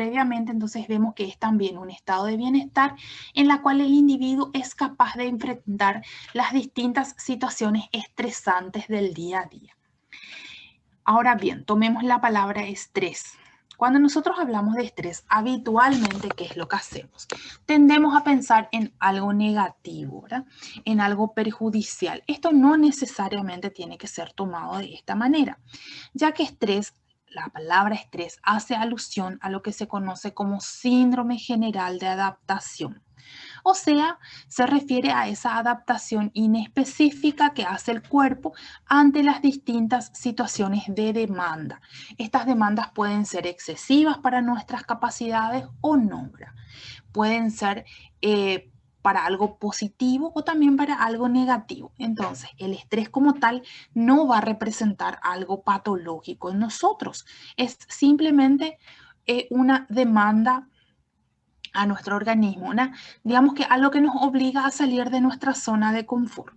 previamente, entonces vemos que es también un estado de bienestar en la cual el individuo es capaz de enfrentar las distintas situaciones estresantes del día a día. Ahora bien, tomemos la palabra estrés. Cuando nosotros hablamos de estrés, habitualmente, ¿qué es lo que hacemos? Tendemos a pensar en algo negativo, ¿verdad? En algo perjudicial. Esto no necesariamente tiene que ser tomado de esta manera, ya que estrés, la palabra estrés hace alusión a lo que se conoce como síndrome general de adaptación. O sea, se refiere a esa adaptación inespecífica que hace el cuerpo ante las distintas situaciones de demanda. Estas demandas pueden ser excesivas para nuestras capacidades o no. Pueden ser para algo positivo o también para algo negativo. Entonces, el estrés como tal no va a representar algo patológico en nosotros. Es simplemente una demanda a nuestro organismo, digamos que algo que nos obliga a salir de nuestra zona de confort.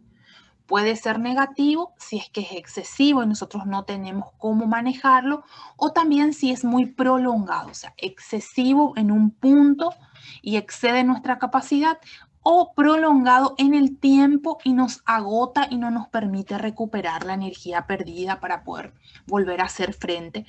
Puede ser negativo si es que es excesivo y nosotros no tenemos cómo manejarlo, o también si es muy prolongado, o sea, excesivo en un punto y excede nuestra capacidad, o prolongado en el tiempo y nos agota y no nos permite recuperar la energía perdida para poder volver a hacer frente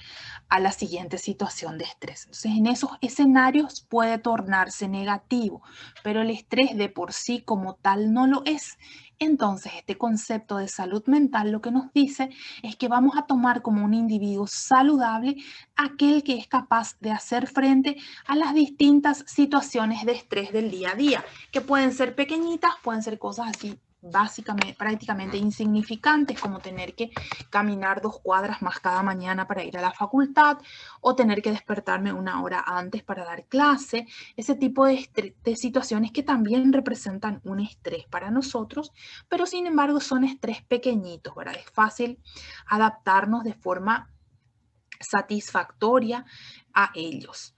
a la siguiente situación de estrés. Entonces, en esos escenarios puede tornarse negativo, pero el estrés de por sí como tal no lo es. Entonces, este concepto de salud mental lo que nos dice es que vamos a tomar como un individuo saludable aquel que es capaz de hacer frente a las distintas situaciones de estrés del día a día, que pueden ser pequeñitas, pueden ser cosas así básicamente, prácticamente insignificantes, como tener que caminar 2 cuadras más cada mañana para ir a la facultad o tener que despertarme 1 hora antes para dar clase, ese tipo de situaciones que también representan un estrés para nosotros, pero sin embargo son estrés pequeñitos, ¿verdad? Es fácil adaptarnos de forma satisfactoria a ellos.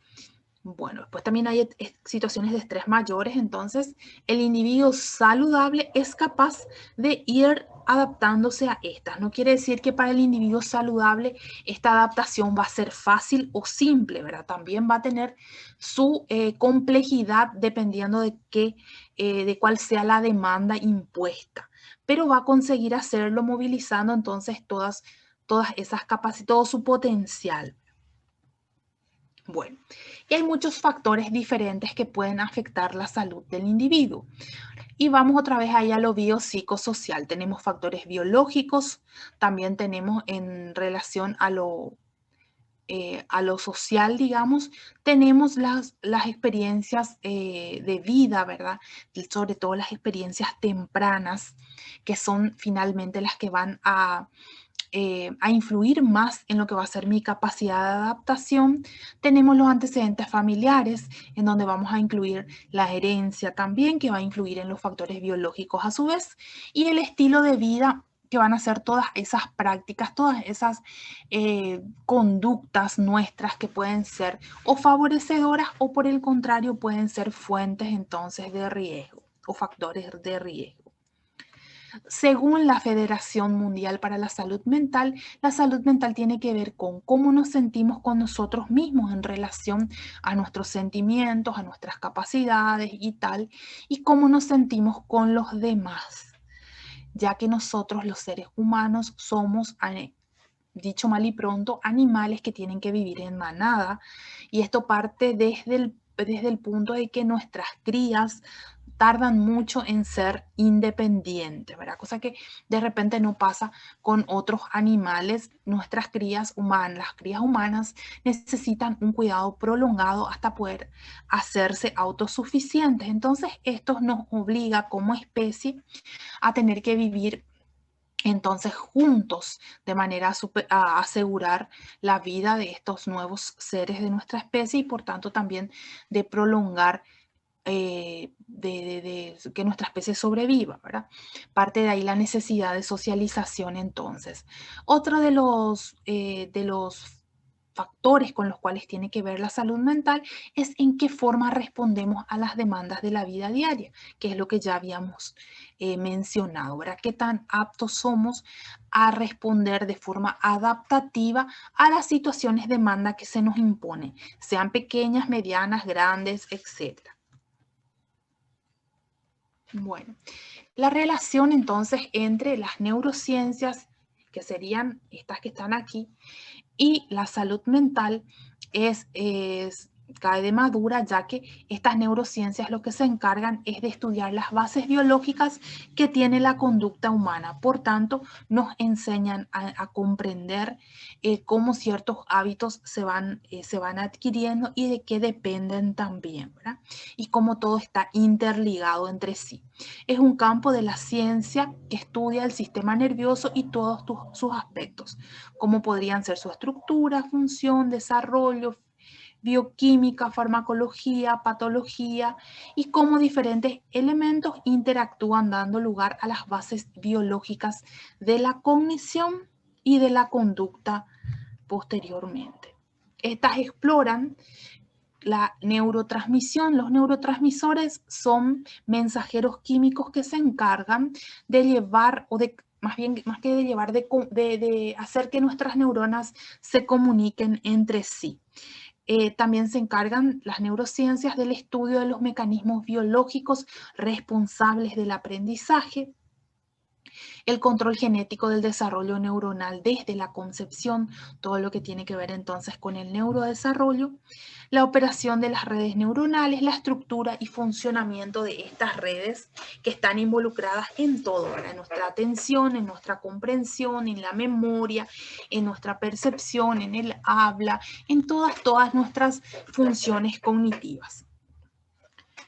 Bueno, después también hay situaciones de estrés mayores, entonces el individuo saludable es capaz de ir adaptándose a estas. No quiere decir que para el individuo saludable esta adaptación va a ser fácil o simple, ¿verdad? También va a tener su complejidad dependiendo de cuál sea la demanda impuesta, pero va a conseguir hacerlo movilizando entonces todas esas capacidades, todo su potencial. Bueno, y hay muchos factores diferentes que pueden afectar la salud del individuo. Y vamos otra vez ahí a lo biopsicosocial. Tenemos factores biológicos, también tenemos en relación a lo social, digamos, tenemos las experiencias de vida, ¿verdad? Sobre todo las experiencias tempranas, que son finalmente las que van a influir más en lo que va a ser mi capacidad de adaptación. Tenemos los antecedentes familiares, en donde vamos a incluir la herencia también, que va a influir en los factores biológicos a su vez, y el estilo de vida, que van a ser todas esas prácticas, todas esas conductas nuestras que pueden ser o favorecedoras o por el contrario pueden ser fuentes entonces de riesgo o factores de riesgo. Según la Federación Mundial para la salud mental tiene que ver con cómo nos sentimos con nosotros mismos en relación a nuestros sentimientos, a nuestras capacidades y tal, y cómo nos sentimos con los demás, ya que nosotros los seres humanos somos, dicho mal y pronto, animales que tienen que vivir en manada, y esto parte desde el punto de que nuestras crías tardan mucho en ser independientes, ¿verdad? Cosa que de repente no pasa con otros animales. Nuestras crías humanas, las crías humanas necesitan un cuidado prolongado hasta poder hacerse autosuficientes. Entonces, esto nos obliga como especie a tener que vivir entonces juntos de manera a asegurar la vida de estos nuevos seres de nuestra especie y por tanto también de prolongar de que nuestra especie sobreviva, ¿verdad? Parte de ahí la necesidad de socialización entonces. Otro de los factores con los cuales tiene que ver la salud mental es en qué forma respondemos a las demandas de la vida diaria, que es lo que ya habíamos mencionado, ¿verdad? Qué tan aptos somos a responder de forma adaptativa a las situaciones de demanda que se nos imponen, sean pequeñas, medianas, grandes, etc. Bueno, la relación entonces entre las neurociencias, que serían estas que están aquí, y la salud mental cae de madura, ya que estas neurociencias lo que se encargan es de estudiar las bases biológicas que tiene la conducta humana. Por tanto, nos enseñan a comprender cómo ciertos hábitos se van adquiriendo y de qué dependen también, ¿verdad? Y cómo todo está interligado entre sí. Es un campo de la ciencia que estudia el sistema nervioso y todos sus aspectos, como podrían ser su estructura, función, desarrollo, bioquímica, farmacología, patología y cómo diferentes elementos interactúan dando lugar a las bases biológicas de la cognición y de la conducta posteriormente. Estas exploran la neurotransmisión. Los neurotransmisores son mensajeros químicos que se encargan de llevar o de más que de llevar, de hacer que nuestras neuronas se comuniquen entre sí. También se encargan las neurociencias del estudio de los mecanismos biológicos responsables del aprendizaje, el control genético del desarrollo neuronal desde la concepción, todo lo que tiene que ver entonces con el neurodesarrollo, la operación de las redes neuronales, la estructura y funcionamiento de estas redes que están involucradas en todo, ¿verdad? En nuestra atención, en nuestra comprensión, en la memoria, en nuestra percepción, en el habla, en todas nuestras funciones cognitivas.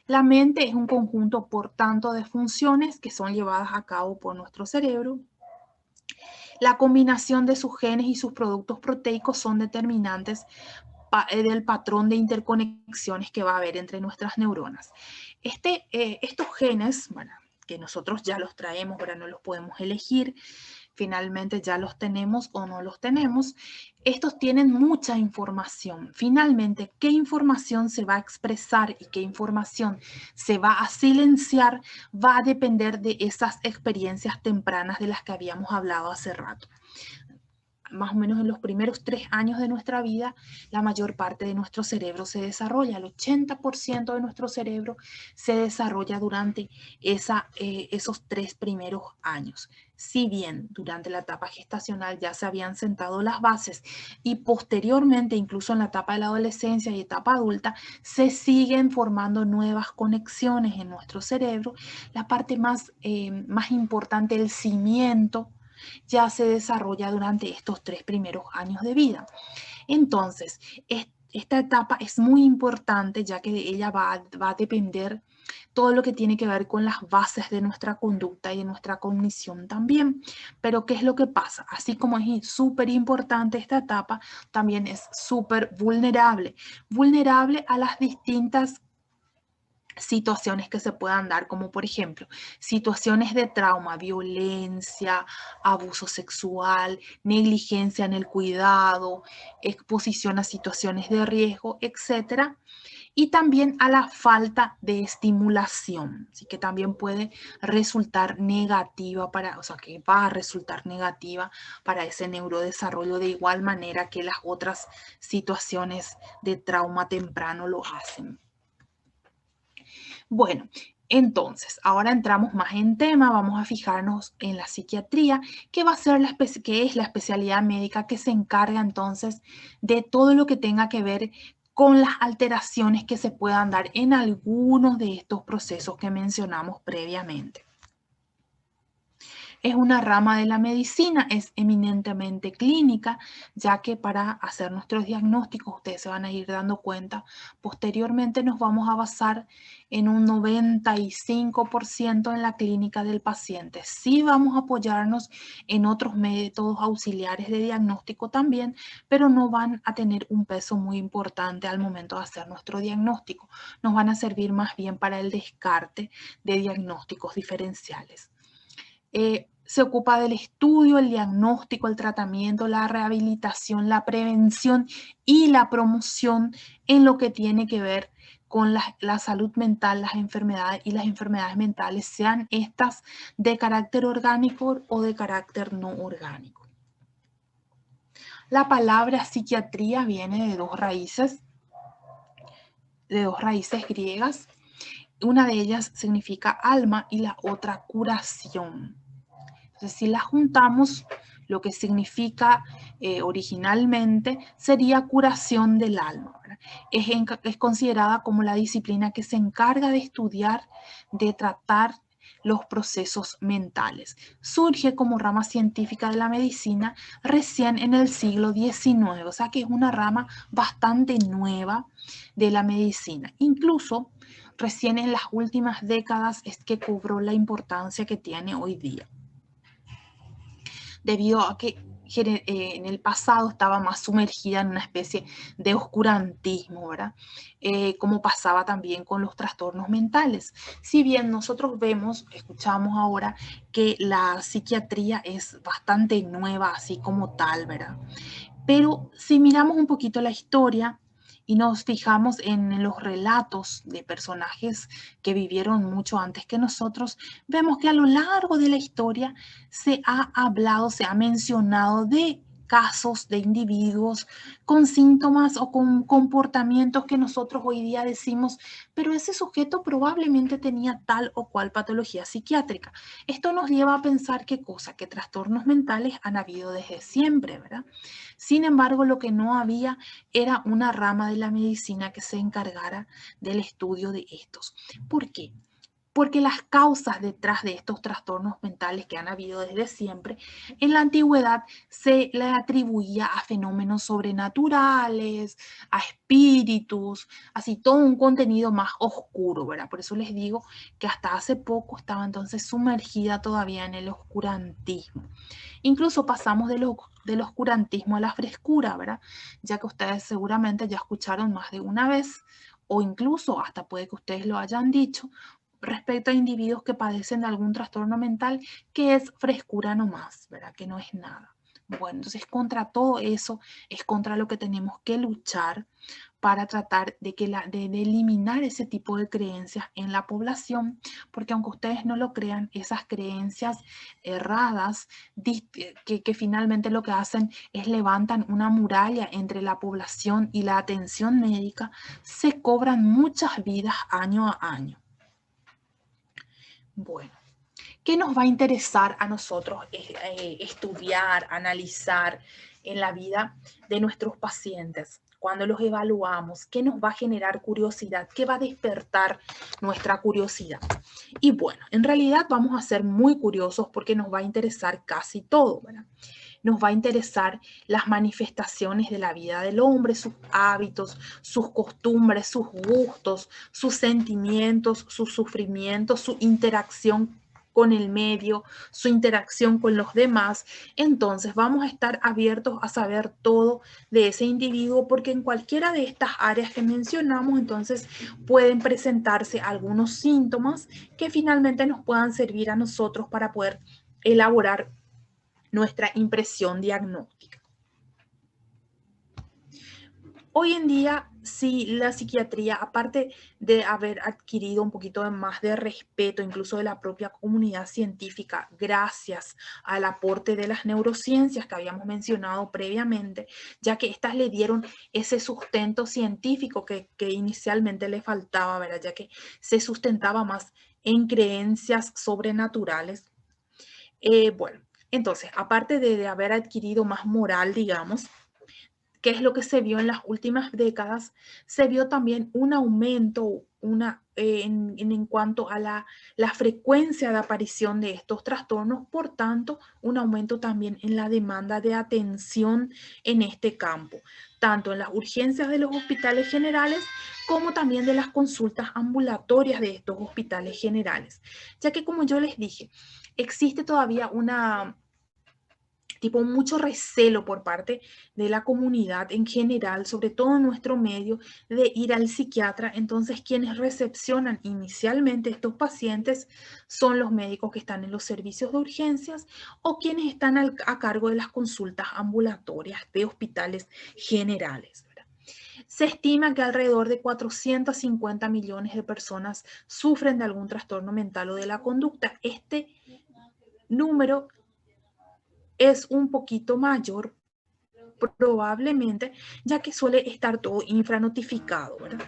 La mente es un conjunto, por tanto, de funciones que son llevadas a cabo por nuestro cerebro. La combinación de sus genes y sus productos proteicos son determinantes del patrón de interconexiones que va a haber entre nuestras neuronas. Estos genes, bueno, que nosotros ya los traemos, pero no los podemos elegir, finalmente ya los tenemos o no los tenemos, estos tienen mucha información. Finalmente, qué información se va a expresar y qué información se va a silenciar va a depender de esas experiencias tempranas de las que habíamos hablado hace rato. Más o menos en los primeros 3 años de nuestra vida, la mayor parte de nuestro cerebro se desarrolla. El 80% de nuestro cerebro se desarrolla durante esos 3 primeros años. Si bien durante la etapa gestacional ya se habían sentado las bases y posteriormente, incluso en la etapa de la adolescencia y etapa adulta, se siguen formando nuevas conexiones en nuestro cerebro, la parte más importante, el cimiento, ya se desarrolla durante estos 3 primeros años de vida. Entonces, esta etapa es muy importante ya que de ella va a depender todo lo que tiene que ver con las bases de nuestra conducta y de nuestra cognición también. Pero ¿qué es lo que pasa? Así como es súper importante esta etapa, también es súper vulnerable. Vulnerable a las distintas situaciones que se puedan dar, como por ejemplo, situaciones de trauma, violencia, abuso sexual, negligencia en el cuidado, exposición a situaciones de riesgo, etcétera. Y también a la falta de estimulación, así que también puede resultar negativa o sea, que va a resultar negativa para ese neurodesarrollo de igual manera que las otras situaciones de trauma temprano lo hacen. Bueno, entonces, ahora entramos más en tema, vamos a fijarnos en la psiquiatría, que va a ser que es la especialidad médica que se encarga entonces de todo lo que tenga que ver con las alteraciones que se puedan dar en algunos de estos procesos que mencionamos previamente. Es una rama de la medicina, es eminentemente clínica, ya que para hacer nuestros diagnósticos, ustedes se van a ir dando cuenta, posteriormente nos vamos a basar en un 95% en la clínica del paciente. Sí vamos a apoyarnos en otros métodos auxiliares de diagnóstico también, pero no van a tener un peso muy importante al momento de hacer nuestro diagnóstico. Nos van a servir más bien para el descarte de diagnósticos diferenciales. se ocupa del estudio, el diagnóstico, el tratamiento, la rehabilitación, la prevención y la promoción en lo que tiene que ver con la salud mental, las enfermedades y las enfermedades mentales, sean estas de carácter orgánico o de carácter no orgánico. La palabra psiquiatría viene de dos raíces griegas. Una de ellas significa alma y la otra curación. Entonces, si las juntamos, lo que significa originalmente sería curación del alma. Es considerada como la disciplina que se encarga de estudiar, de tratar los procesos mentales. Surge como rama científica de la medicina recién en el siglo XIX, o sea que es una rama bastante nueva de la medicina. Incluso recién en las últimas décadas es que cobró la importancia que tiene hoy día, debido a que en el pasado estaba más sumergida en una especie de oscurantismo, ¿verdad? Como pasaba también con los trastornos mentales. Si bien nosotros escuchamos ahora que la psiquiatría es bastante nueva, así como tal, ¿verdad? Pero si miramos un poquito la historia y nos fijamos en los relatos de personajes que vivieron mucho antes que nosotros, vemos que a lo largo de la historia se ha hablado, se ha mencionado de casos de individuos con síntomas o con comportamientos que nosotros hoy día decimos, pero ese sujeto probablemente tenía tal o cual patología psiquiátrica. Esto nos lleva a pensar qué cosa, que trastornos mentales han habido desde siempre, ¿verdad? Sin embargo, lo que no había era una rama de la medicina que se encargara del estudio de estos. ¿Por qué? Porque las causas detrás de estos trastornos mentales que han habido desde siempre, en la antigüedad se le atribuía a fenómenos sobrenaturales, a espíritus, así todo un contenido más oscuro, ¿verdad? Por eso les digo que hasta hace poco estaba entonces sumergida todavía en el oscurantismo. Incluso pasamos del oscurantismo a la frescura, ¿verdad? Ya que ustedes seguramente ya escucharon más de una vez, o incluso hasta puede que ustedes lo hayan dicho, respecto a individuos que padecen de algún trastorno mental, que es frescura nomás, ¿verdad? Que no es nada. Bueno, entonces contra todo eso es contra lo que tenemos que luchar para tratar de eliminar ese tipo de creencias en la población, porque aunque ustedes no lo crean, esas creencias erradas que finalmente lo que hacen es levantan una muralla entre la población y la atención médica, se cobran muchas vidas año a año. Bueno, ¿qué nos va a interesar a nosotros estudiar, analizar en la vida de nuestros pacientes? Cuando los evaluamos, ¿qué nos va a generar curiosidad? ¿Qué va a despertar nuestra curiosidad? Y bueno, en realidad vamos a ser muy curiosos porque nos va a interesar casi todo, ¿verdad? Nos va a interesar las manifestaciones de la vida del hombre, sus hábitos, sus costumbres, sus gustos, sus sentimientos, sus sufrimientos, su interacción con el medio, su interacción con los demás. Entonces vamos a estar abiertos a saber todo de ese individuo, porque en cualquiera de estas áreas que mencionamos, entonces pueden presentarse algunos síntomas que finalmente nos puedan servir a nosotros para poder elaborar nuestra impresión diagnóstica. Hoy en día, sí, la psiquiatría, aparte de haber adquirido un poquito más de respeto, incluso de la propia comunidad científica, gracias al aporte de las neurociencias que habíamos mencionado previamente, ya que éstas le dieron ese sustento científico que inicialmente le faltaba, ¿verdad? Ya que se sustentaba más en creencias sobrenaturales. Bueno, entonces, aparte de haber adquirido más moral, digamos, ¿qué es lo que se vio en las últimas décadas? Se vio también un aumento en cuanto a la frecuencia de aparición de estos trastornos, por tanto, un aumento también en la demanda de atención en este campo, tanto en las urgencias de los hospitales generales como también de las consultas ambulatorias de estos hospitales generales, ya que como yo les dije, existe todavía tipo mucho recelo por parte de la comunidad en general, sobre todo en nuestro medio, de ir al psiquiatra. Entonces, quienes recepcionan inicialmente estos pacientes son los médicos que están en los servicios de urgencias o quienes están a cargo de las consultas ambulatorias de hospitales generales. Se estima que alrededor de 450 millones de personas sufren de algún trastorno mental o de la conducta. Este número es un poquito mayor probablemente, ya que suele estar todo infranotificado, ¿verdad?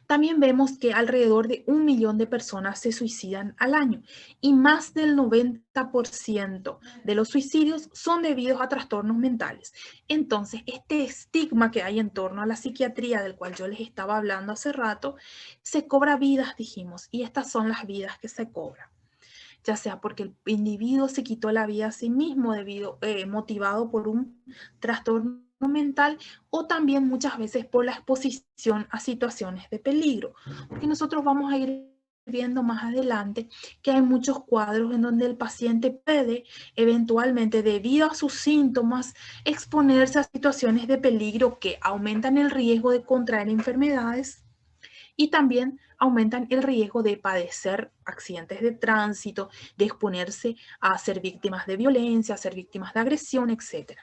También vemos que alrededor de 1 millón de personas se suicidan al año y más del 90% de los suicidios son debidos a trastornos mentales. Entonces, este estigma que hay en torno a la psiquiatría, del cual yo les estaba hablando hace rato, se cobra vidas, dijimos, y estas son las vidas que se cobran, ya sea porque el individuo se quitó la vida a sí mismo motivado por un trastorno mental o también muchas veces por la exposición a situaciones de peligro, porque nosotros vamos a ir viendo más adelante que hay muchos cuadros en donde el paciente puede eventualmente, debido a sus síntomas, exponerse a situaciones de peligro que aumentan el riesgo de contraer enfermedades y también aumentan el riesgo de padecer accidentes de tránsito, de exponerse a ser víctimas de violencia, a ser víctimas de agresión, etc.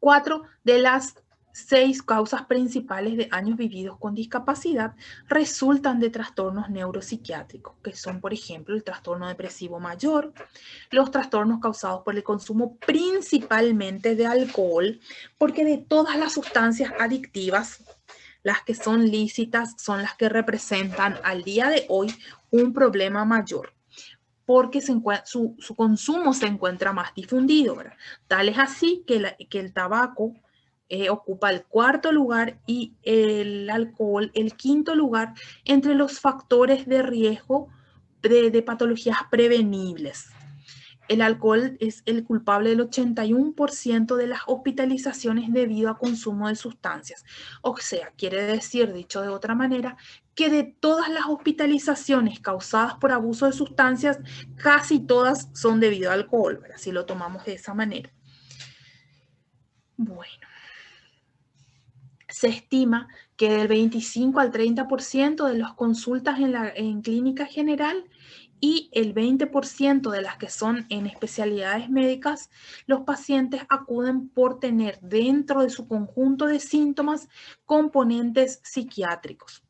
4 de las 6 causas principales de años vividos con discapacidad resultan de trastornos neuropsiquiátricos, que son, por ejemplo, el trastorno depresivo mayor, los trastornos causados por el consumo principalmente de alcohol, porque de todas las sustancias adictivas, las que son lícitas son las que representan al día de hoy un problema mayor, porque su consumo se encuentra más difundido, ¿verdad? Tal es así que el tabaco ocupa el 4.º lugar y el alcohol el 5.º lugar entre los factores de riesgo de patologías prevenibles. El alcohol es el culpable del 81% de las hospitalizaciones debido a consumo de sustancias. O sea, quiere decir, dicho de otra manera, que de todas las hospitalizaciones causadas por abuso de sustancias, casi todas son debido al alcohol, ¿verdad? Si lo tomamos de esa manera. Bueno, se estima que del 25 al 30% de las consultas en clínica general y el 20% de las que son en especialidades médicas, los pacientes acuden por tener dentro de su conjunto de síntomas componentes psiquiátricos.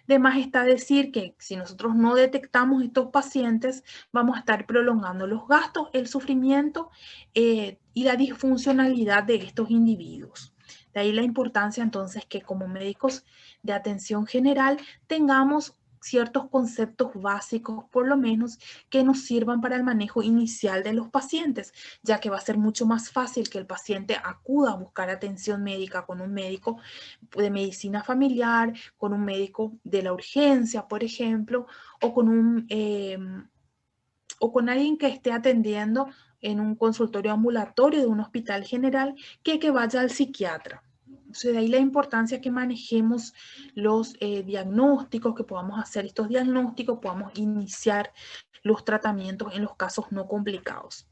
De más está decir que si nosotros no detectamos estos pacientes, vamos a estar prolongando los gastos, el sufrimiento y la disfuncionalidad de estos individuos. De ahí la importancia entonces que como médicos de atención general tengamos ciertos conceptos básicos, por lo menos, que nos sirvan para el manejo inicial de los pacientes, ya que va a ser mucho más fácil que el paciente acuda a buscar atención médica con un médico de medicina familiar, con un médico de la urgencia, por ejemplo, o con alguien que esté atendiendo en un consultorio ambulatorio de un hospital general que vaya al psiquiatra. Entonces, de ahí la importancia que manejemos los diagnósticos, que podamos hacer estos diagnósticos, podamos iniciar los tratamientos en los casos no complicados.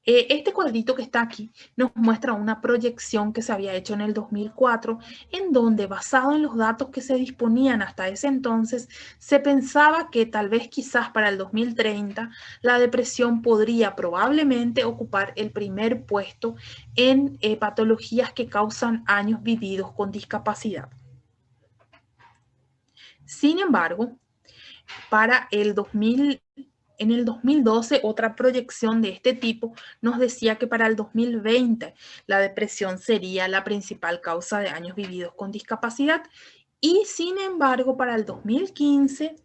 Este cuadrito que está aquí nos muestra una proyección que se había hecho en el 2004, en donde, basado en los datos que se disponían hasta ese entonces, se pensaba que tal vez quizás para el 2030 la depresión podría probablemente ocupar el primer puesto en patologías que causan años vividos con discapacidad. Sin embargo, para en el 2012, otra proyección de este tipo nos decía que para el 2020 la depresión sería la principal causa de años vividos con discapacidad y sin embargo para el 2015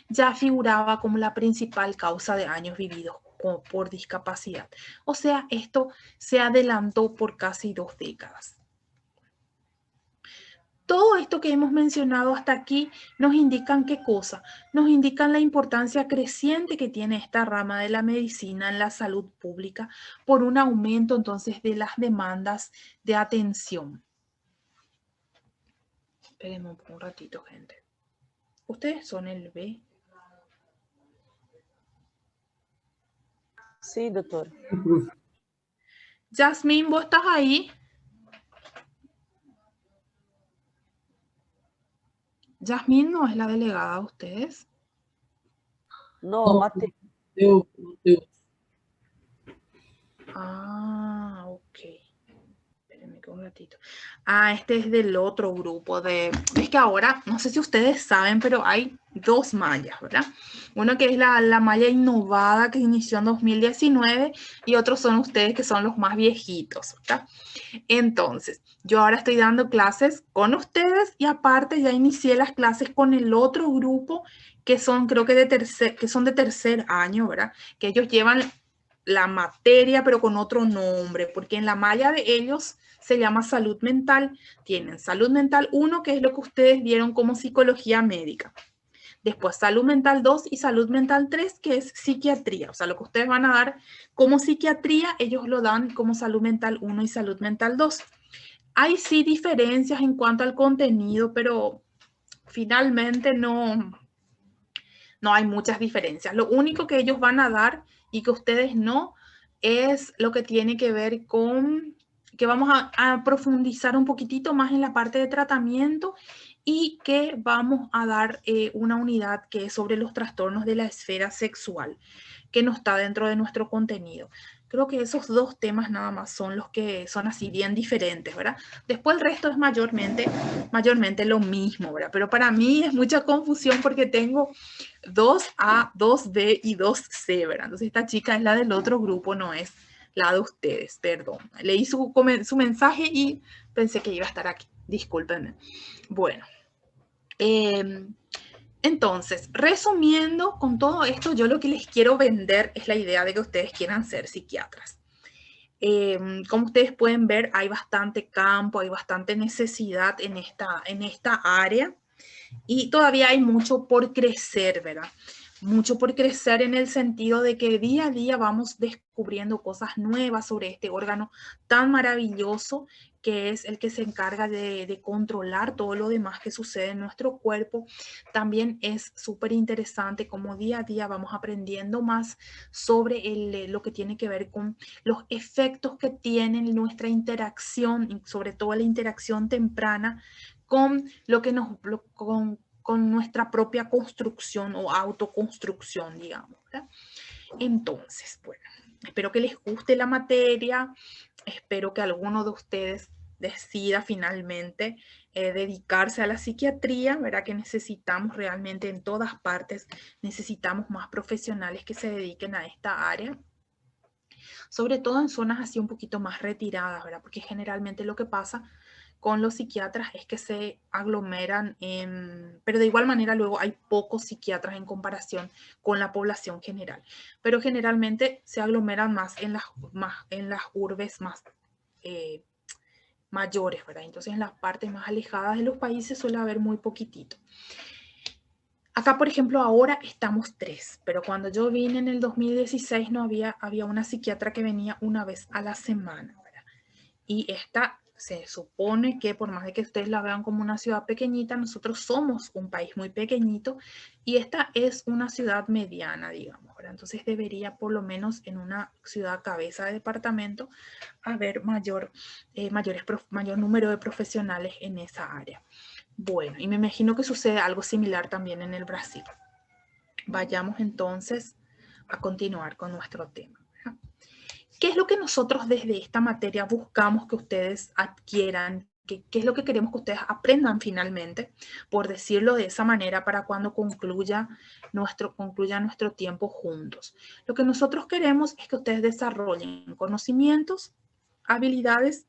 ya figuraba como la principal causa de años vividos por discapacidad. O sea, esto se adelantó por casi 2 décadas. Todo esto que hemos mencionado hasta aquí nos indican qué cosa, nos indican la importancia creciente que tiene esta rama de la medicina en la salud pública por un aumento entonces de las demandas de atención. Espérenme un ratito, gente. Ustedes son el B. Sí, doctor. Yasmín, ¿vos estás ahí? Yasmín no es la delegada de ustedes. No, Mateo. Ah, ok. Espérenme que un ratito. Ah, este es del otro grupo de... Es que ahora, no sé si ustedes saben, pero hay dos mallas, ¿verdad? Uno que es la malla innovada que inició en 2019 y otros son ustedes que son los más viejitos, ¿verdad? Entonces, yo ahora estoy dando clases con ustedes y aparte ya inicié las clases con el otro grupo que son, creo que son de tercer año, ¿verdad? Que ellos llevan la materia, pero con otro nombre, porque en la malla de ellos se llama salud mental. Tienen salud mental 1, que es lo que ustedes vieron como psicología médica. Después salud mental 2 y salud mental 3, que es psiquiatría. O sea, lo que ustedes van a dar como psiquiatría, ellos lo dan como salud mental 1 y salud mental 2. Hay sí diferencias en cuanto al contenido, pero finalmente no hay muchas diferencias. Lo único que ellos van a dar y que ustedes no es lo que tiene que ver con que vamos a profundizar un poquitito más en la parte de tratamiento y que vamos a dar una unidad que es sobre los trastornos de la esfera sexual, que no está dentro de nuestro contenido. Creo que esos dos temas nada más son los que son así bien diferentes, ¿verdad? Después el resto es mayormente lo mismo, ¿verdad? Pero para mí es mucha confusión porque tengo 2A, 2B y 2C, ¿verdad? Entonces esta chica es la del otro grupo, no es la de ustedes, perdón. Leí su mensaje y pensé que iba a estar aquí. Discúlpenme. Bueno, entonces, resumiendo con todo esto, yo lo que les quiero vender es la idea de que ustedes quieran ser psiquiatras. Como ustedes pueden ver, hay bastante campo, hay bastante necesidad en esta área y todavía hay mucho por crecer, ¿verdad? Mucho por crecer en el sentido de que día a día vamos descubriendo cosas nuevas sobre este órgano tan maravilloso que es el que se encarga de controlar todo lo demás que sucede en nuestro cuerpo. También es súper interesante cómo día a día vamos aprendiendo más sobre lo que tiene que ver con los efectos que tienen nuestra interacción, sobre todo la interacción temprana, con lo que con nuestra propia construcción o autoconstrucción, digamos, ¿verdad? Entonces, bueno, espero que les guste la materia, espero que alguno de ustedes decida finalmente dedicarse a la psiquiatría, ¿verdad? Que necesitamos realmente en todas partes, necesitamos más profesionales que se dediquen a esta área, sobre todo en zonas así un poquito más retiradas, ¿verdad? Porque generalmente lo que pasa con los psiquiatras es que se aglomeran, pero de igual manera luego hay pocos psiquiatras en comparación con la población general, pero generalmente se aglomeran más en las urbes más mayores, ¿verdad? Entonces en las partes más alejadas de los países suele haber muy poquitito. Acá, por ejemplo, ahora estamos 3, pero cuando yo vine en el 2016 no había una psiquiatra que venía una vez a la semana, ¿verdad? Y esta se supone que por más de que ustedes la vean como una ciudad pequeñita, nosotros somos un país muy pequeñito y esta es una ciudad mediana, digamos, ¿verdad? Entonces debería por lo menos en una ciudad cabeza de departamento haber mayor número de profesionales en esa área. Bueno, y me imagino que sucede algo similar también en el Brasil. Vayamos entonces a continuar con nuestro tema. ¿Qué es lo que nosotros desde esta materia buscamos que ustedes adquieran? ¿Qué es lo que queremos que ustedes aprendan finalmente? Por decirlo de esa manera, para cuando concluya nuestro tiempo juntos. Lo que nosotros queremos es que ustedes desarrollen conocimientos, habilidades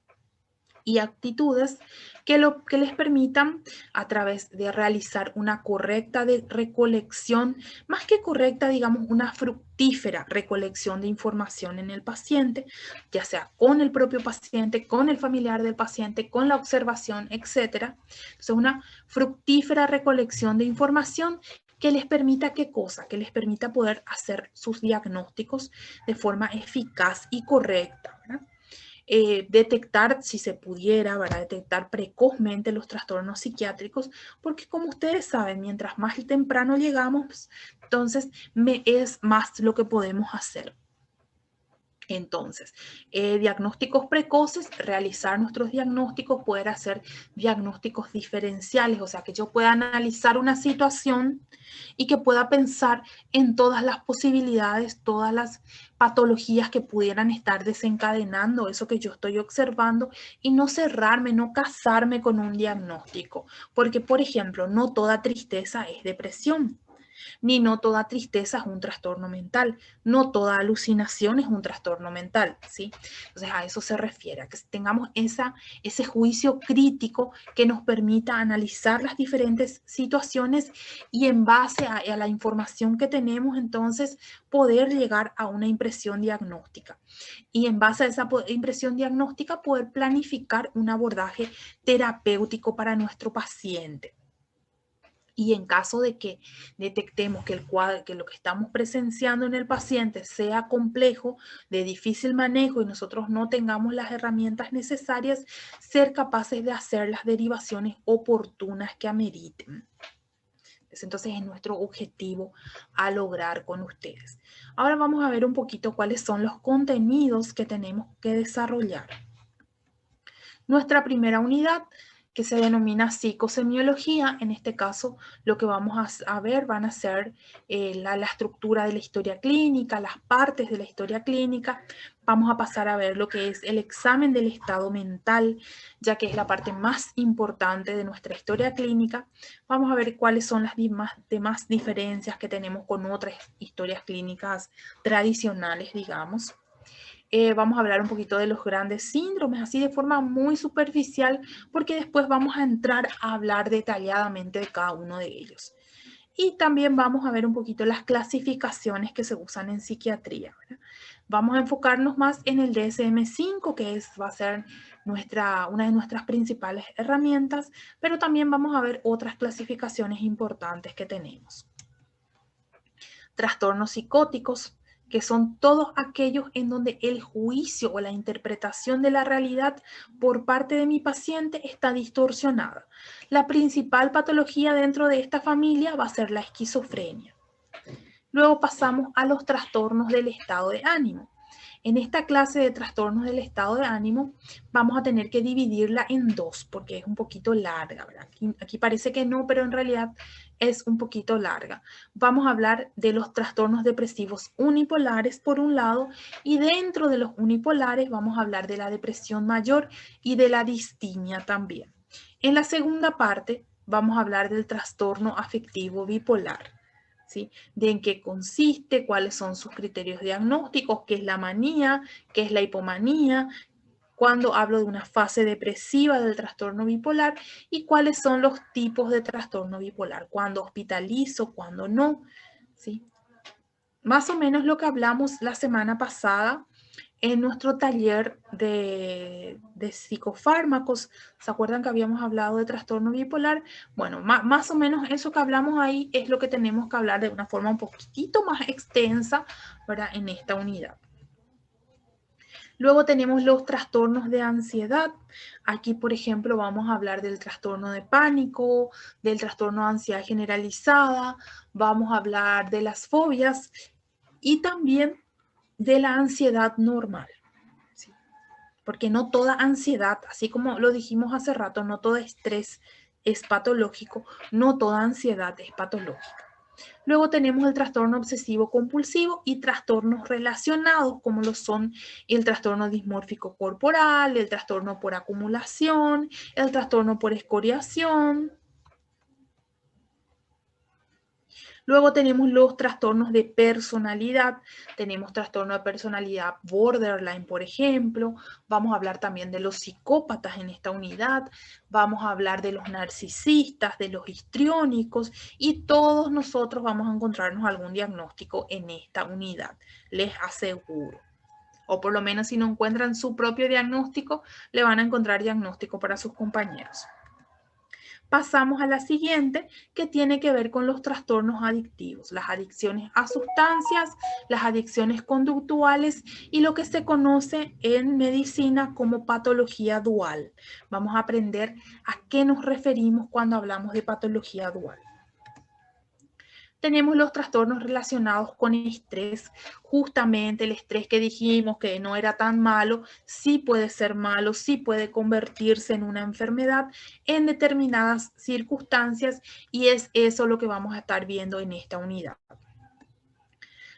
y actitudes que les permitan, a través de realizar una correcta recolección, más que correcta, digamos, una fructífera recolección de información en el paciente, ya sea con el propio paciente, con el familiar del paciente, con la observación, etc. Entonces, una fructífera recolección de información que les permita, ¿qué cosa? Que les permita poder hacer sus diagnósticos de forma eficaz y correcta, ¿verdad? Detectar, si se pudiera, ¿verdad? Detectar precozmente los trastornos psiquiátricos, porque como ustedes saben, mientras más temprano llegamos, entonces es más lo que podemos hacer. Entonces, diagnósticos precoces, realizar nuestros diagnósticos, poder hacer diagnósticos diferenciales, o sea, que yo pueda analizar una situación y que pueda pensar en todas las posibilidades, todas las patologías que pudieran estar desencadenando eso que yo estoy observando y no cerrarme, no casarme con un diagnóstico, porque, por ejemplo, no toda tristeza es depresión. Ni no toda tristeza es un trastorno mental, no toda alucinación es un trastorno mental, ¿sí? Entonces a eso se refiere, a que tengamos ese juicio crítico que nos permita analizar las diferentes situaciones y en base a la información que tenemos, entonces poder llegar a una impresión diagnóstica. Y en base a esa impresión diagnóstica poder planificar un abordaje terapéutico para nuestro paciente. Y en caso de que detectemos que el cuadro, que lo que estamos presenciando en el paciente sea complejo, de difícil manejo y nosotros no tengamos las herramientas necesarias, ser capaces de hacer las derivaciones oportunas que ameriten. Entonces es nuestro objetivo a lograr con ustedes. Ahora vamos a ver un poquito cuáles son los contenidos que tenemos que desarrollar. Nuestra primera unidad, que se denomina psicosemiología, en este caso lo que vamos a ver van a ser la estructura de la historia clínica, las partes de la historia clínica. Vamos a pasar a ver lo que es el examen del estado mental, ya que es la parte más importante de nuestra historia clínica. Vamos a ver cuáles son las demás diferencias que tenemos con otras historias clínicas tradicionales, digamos. Vamos a hablar un poquito de los grandes síndromes, así de forma muy superficial, porque después vamos a entrar a hablar detalladamente de cada uno de ellos. Y también vamos a ver un poquito las clasificaciones que se usan en psiquiatría, ¿verdad? Vamos a enfocarnos más en el DSM-5, que va a ser una de nuestras principales herramientas, pero también vamos a ver otras clasificaciones importantes que tenemos. Trastornos psicóticos, que son todos aquellos en donde el juicio o la interpretación de la realidad por parte de mi paciente está distorsionada. La principal patología dentro de esta familia va a ser la esquizofrenia. Luego pasamos a los trastornos del estado de ánimo. En esta clase de trastornos del estado de ánimo vamos a tener que dividirla en dos porque es un poquito larga, ¿verdad? Aquí parece que no, pero en realidad es un poquito larga. Vamos a hablar de los trastornos depresivos unipolares por un lado y dentro de los unipolares vamos a hablar de la depresión mayor y de la distimia también. En la segunda parte vamos a hablar del trastorno afectivo bipolar. ¿Sí? De en qué consiste, cuáles son sus criterios diagnósticos, qué es la manía, qué es la hipomanía, cuando hablo de una fase depresiva del trastorno bipolar y cuáles son los tipos de trastorno bipolar, cuándo hospitalizo, cuándo no. ¿Sí? Más o menos lo que hablamos la semana pasada en nuestro taller de psicofármacos. ¿Se acuerdan que habíamos hablado de trastorno bipolar? Bueno, más o menos eso que hablamos ahí es lo que tenemos que hablar de una forma un poquitito más extensa, ¿verdad? En esta unidad. Luego tenemos los trastornos de ansiedad. Aquí, por ejemplo, vamos a hablar del trastorno de pánico, del trastorno de ansiedad generalizada, vamos a hablar de las fobias y también de la ansiedad normal. ¿Sí? Porque no toda ansiedad, así como lo dijimos hace rato, no todo estrés es patológico, no toda ansiedad es patológica. Luego tenemos el trastorno obsesivo compulsivo y trastornos relacionados, como lo son el trastorno dismórfico corporal, el trastorno por acumulación, el trastorno por escoriación. Luego tenemos los trastornos de personalidad. Tenemos trastorno de personalidad borderline, por ejemplo. Vamos a hablar también de los psicópatas en esta unidad. Vamos a hablar de los narcisistas, de los histriónicos y todos nosotros vamos a encontrarnos algún diagnóstico en esta unidad. Les aseguro. O por lo menos si no encuentran su propio diagnóstico, le van a encontrar diagnóstico para sus compañeros. Pasamos a la siguiente, que tiene que ver con los trastornos adictivos, las adicciones a sustancias, las adicciones conductuales y lo que se conoce en medicina como patología dual. Vamos a aprender a qué nos referimos cuando hablamos de patología dual. Tenemos los trastornos relacionados con estrés. Justamente el estrés que dijimos que no era tan malo, sí puede ser malo, sí puede convertirse en una enfermedad en determinadas circunstancias y es eso lo que vamos a estar viendo en esta unidad.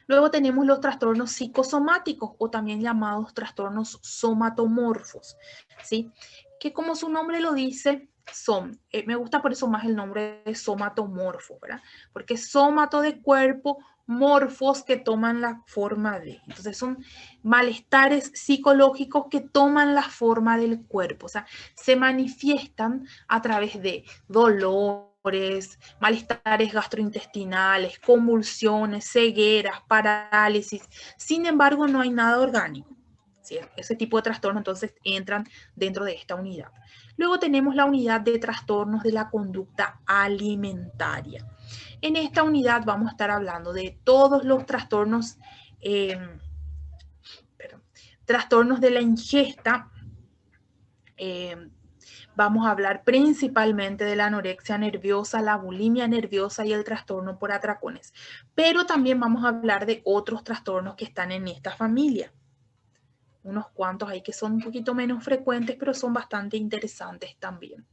Luego tenemos los trastornos psicosomáticos o también llamados trastornos somatomorfos, ¿sí? Que como su nombre lo dice, son, me gusta por eso más el nombre de somatomorfo, ¿verdad? Porque somato de cuerpo, morfos que toman la forma de. Entonces son malestares psicológicos que toman la forma del cuerpo, o sea, se manifiestan a través de dolor, malestares gastrointestinales, convulsiones, cegueras, parálisis. Sin embargo, no hay nada orgánico. ¿Sí? Ese tipo de trastornos entonces entran dentro de esta unidad. Luego tenemos la unidad de trastornos de la conducta alimentaria. En esta unidad vamos a estar hablando de todos los trastornos, trastornos de la ingesta. Vamos a hablar principalmente de la anorexia nerviosa, la bulimia nerviosa y el trastorno por atracones. Pero también vamos a hablar de otros trastornos que están en esta familia. Unos cuantos ahí que son un poquito menos frecuentes, pero son bastante interesantes también.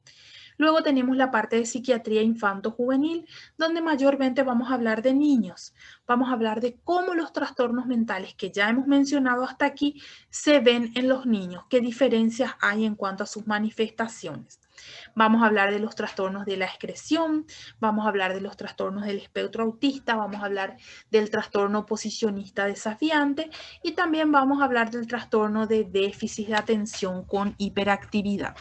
Luego tenemos la parte de psiquiatría infanto-juvenil, donde mayormente vamos a hablar de niños. Vamos a hablar de cómo los trastornos mentales que ya hemos mencionado hasta aquí se ven en los niños, qué diferencias hay en cuanto a sus manifestaciones. Vamos a hablar de los trastornos de la excreción, vamos a hablar de los trastornos del espectro autista, vamos a hablar del trastorno oposicionista desafiante y también vamos a hablar del trastorno de déficit de atención con hiperactividad.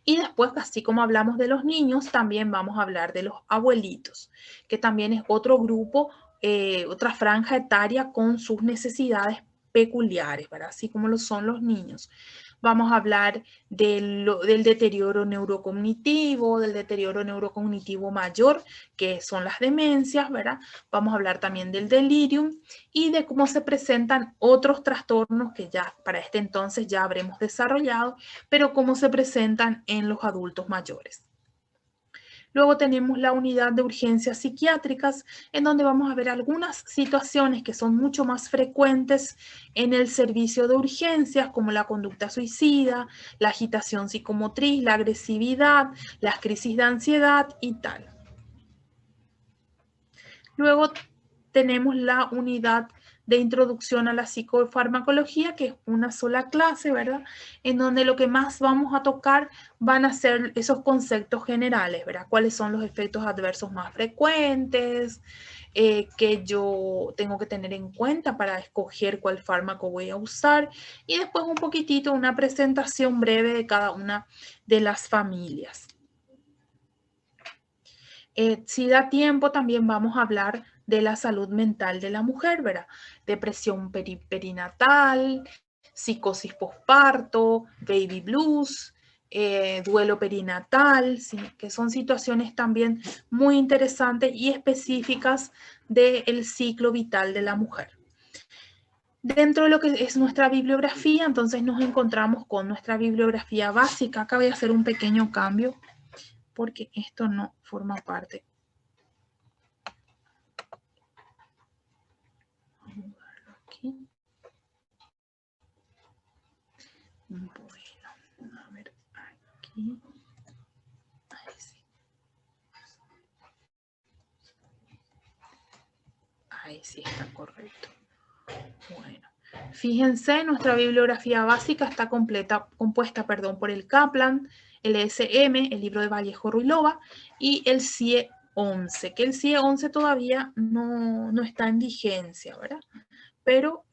Y después, así como hablamos de los niños, también vamos a hablar de los abuelitos, que también es otro grupo, otra franja etaria con sus necesidades peculiares, ¿verdad? Así como lo son los niños. Vamos a hablar del deterioro neurocognitivo, del deterioro neurocognitivo mayor, que son las demencias, ¿verdad? Vamos a hablar también del delirium y de cómo se presentan otros trastornos que ya para este entonces ya habremos desarrollado, pero cómo se presentan en los adultos mayores. Luego tenemos la unidad de urgencias psiquiátricas, en donde vamos a ver algunas situaciones que son mucho más frecuentes en el servicio de urgencias, como la conducta suicida, la agitación psicomotriz, la agresividad, las crisis de ansiedad y tal. Luego tenemos la unidad de introducción a la psicofarmacología, que es una sola clase, ¿verdad? En donde lo que más vamos a tocar van a ser esos conceptos generales, ¿verdad? ¿Cuáles son los efectos adversos más frecuentes? Que yo tengo que tener en cuenta para escoger cuál fármaco voy a usar. Y después un poquitito, una presentación breve de cada una de las familias. Si da tiempo, también vamos a hablar de la salud mental de la mujer, ¿verdad? Depresión perinatal, psicosis posparto, baby blues, duelo perinatal, ¿sí? Que son situaciones también muy interesantes y específicas del ciclo vital de la mujer. Dentro de lo que es nuestra bibliografía, entonces nos encontramos con nuestra bibliografía básica. Acá voy a hacer un pequeño cambio porque esto no forma parte. Aquí. Bueno, a ver, aquí. Ahí sí. Ahí sí está correcto. Bueno, fíjense, nuestra bibliografía básica está compuesta por el Kaplan, el ESM, el libro de Vallejo Ruilova y el CIE 11, que el CIE 11 todavía no está en vigencia, ¿verdad? Pero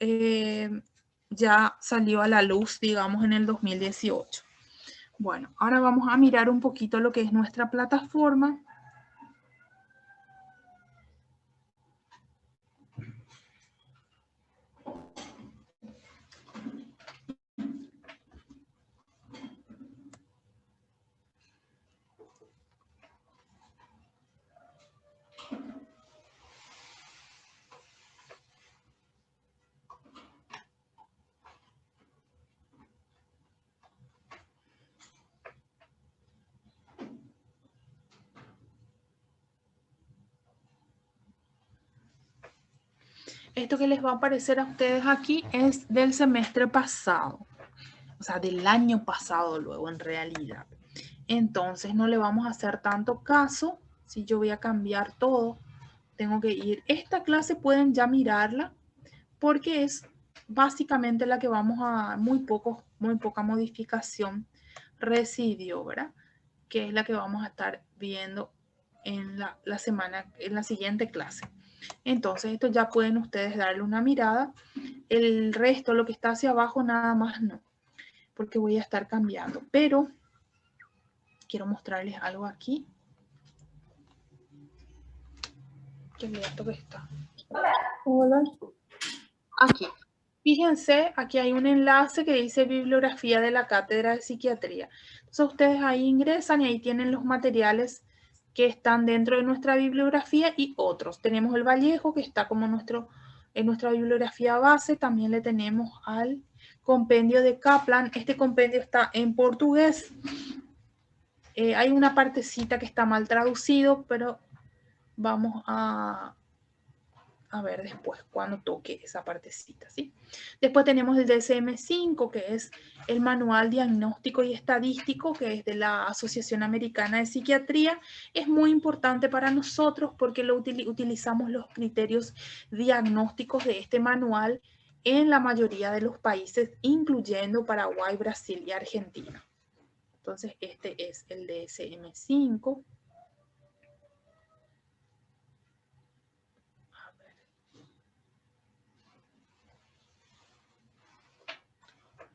ya salió a la luz, digamos, en el 2018. Bueno, ahora vamos a mirar un poquito lo que es nuestra plataforma. esto que les va a aparecer a ustedes aquí es del semestre pasado, o sea, del año pasado luego en realidad. Entonces no le vamos a hacer tanto caso. Si yo voy a cambiar todo, tengo que ir. Esta clase pueden ya mirarla porque es básicamente la que vamos a, muy poca modificación residió, ¿verdad? Que es la que vamos a estar viendo en la siguiente clase. Entonces, esto ya pueden ustedes darle una mirada. El resto, lo que está hacia abajo, nada más no, porque voy a estar cambiando. Pero quiero mostrarles algo aquí. ¿Qué es esto que está? Hola. Aquí. Fíjense, aquí hay un enlace que dice bibliografía de la Cátedra de Psiquiatría. Entonces ustedes ahí ingresan y ahí tienen los materiales que están dentro de nuestra bibliografía y otros. Tenemos el Vallejo que está como en nuestra bibliografía base. También le tenemos al compendio de Kaplan. Este compendio está en portugués. Hay una partecita que está mal traducido, pero vamos a ver después cuando toque esa partecita, ¿sí? Después tenemos el DSM-5, que es el Manual Diagnóstico y Estadístico, que es de la Asociación Americana de Psiquiatría. Es muy importante para nosotros porque utilizamos los criterios diagnósticos de este manual en la mayoría de los países, incluyendo Paraguay, Brasil y Argentina. Entonces, este es el DSM-5.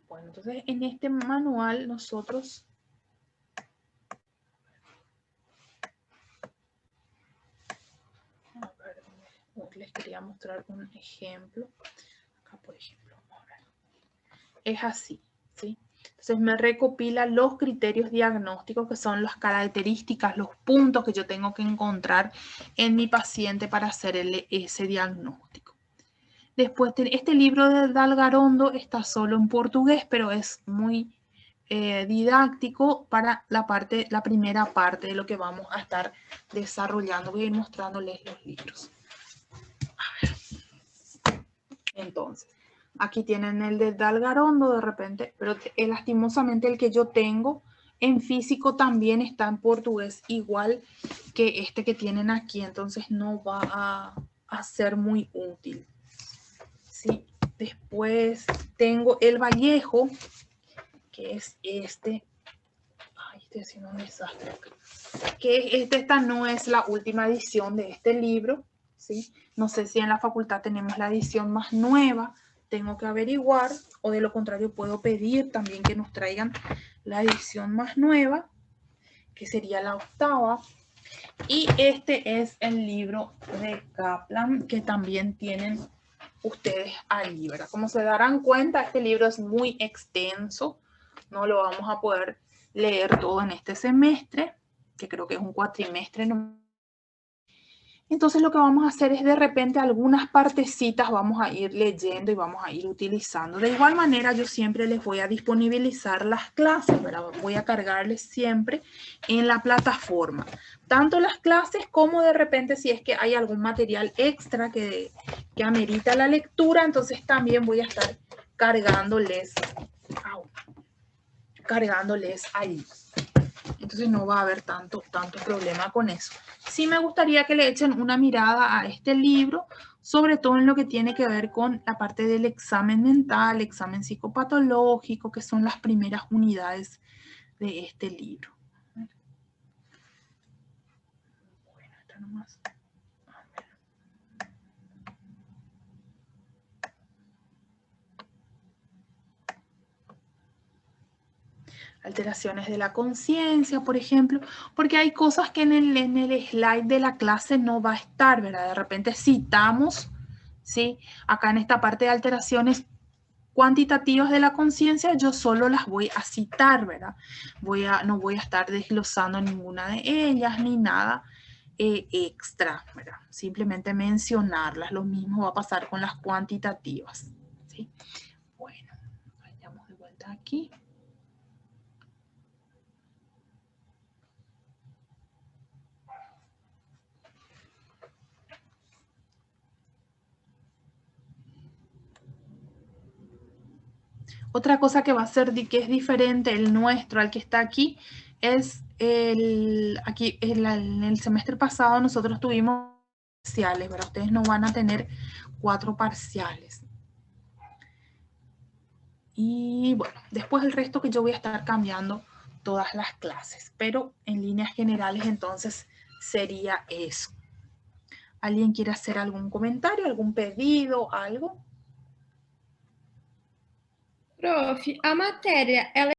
Bueno, entonces en este manual nosotros les quería mostrar un ejemplo. Acá, por ejemplo, es así, ¿sí? Entonces me recopila los criterios diagnósticos, que son las características, los puntos que yo tengo que encontrar en mi paciente para hacerle ese diagnóstico. Después, este libro de Dalgarondo está solo en portugués, pero es muy didáctico para la primera parte de lo que vamos a estar desarrollando. Voy a ir mostrándoles los libros. Entonces, aquí tienen el de Dalgarondo de repente, pero lastimosamente el que yo tengo en físico también está en portugués, igual que este que tienen aquí, entonces no va a ser muy útil. ¿Sí? Después tengo el Vallejo, que es este. Ay, estoy haciendo un desastre acá. Que esta no es la última edición de este libro, ¿sí? No sé si en la facultad tenemos la edición más nueva, tengo que averiguar, o de lo contrario puedo pedir también que nos traigan la edición más nueva, que sería la 8ª. Y este es el libro de Kaplan, que también tienen ustedes ahí, ¿verdad? Como se darán cuenta, este libro es muy extenso, no lo vamos a poder leer todo en este semestre, que creo que es un cuatrimestre. Entonces lo que vamos a hacer es de repente algunas partecitas vamos a ir leyendo y vamos a ir utilizando. De igual manera yo siempre les voy a disponibilizar las clases, ¿verdad? Voy a cargarles siempre en la plataforma. Tanto las clases como de repente si es que hay algún material extra que amerita la lectura, entonces también voy a estar cargándoles ahí. Entonces no va a haber tanto problema con eso. Sí me gustaría que le echen una mirada a este libro, sobre todo en lo que tiene que ver con la parte del examen mental, examen psicopatológico, que son las primeras unidades de este libro. Bueno, esta nomás. Alteraciones de la conciencia, por ejemplo, porque hay cosas que en el slide de la clase no va a estar, ¿verdad? De repente citamos, ¿sí? Acá en esta parte de alteraciones cuantitativas de la conciencia, yo solo las voy a citar, ¿verdad? No voy a estar desglosando ninguna de ellas ni nada extra, ¿verdad? Simplemente mencionarlas. Lo mismo va a pasar con las cuantitativas, ¿sí? Bueno, vayamos de vuelta aquí. Otra cosa que va a ser que es diferente el nuestro al que está aquí es aquí en el semestre pasado nosotros tuvimos parciales, pero ustedes no van a tener 4 parciales. Y bueno, después el resto que yo voy a estar cambiando todas las clases, pero en líneas generales entonces sería eso. ¿Alguien quiere hacer algún comentario, algún pedido, algo? Prof, a matéria, ela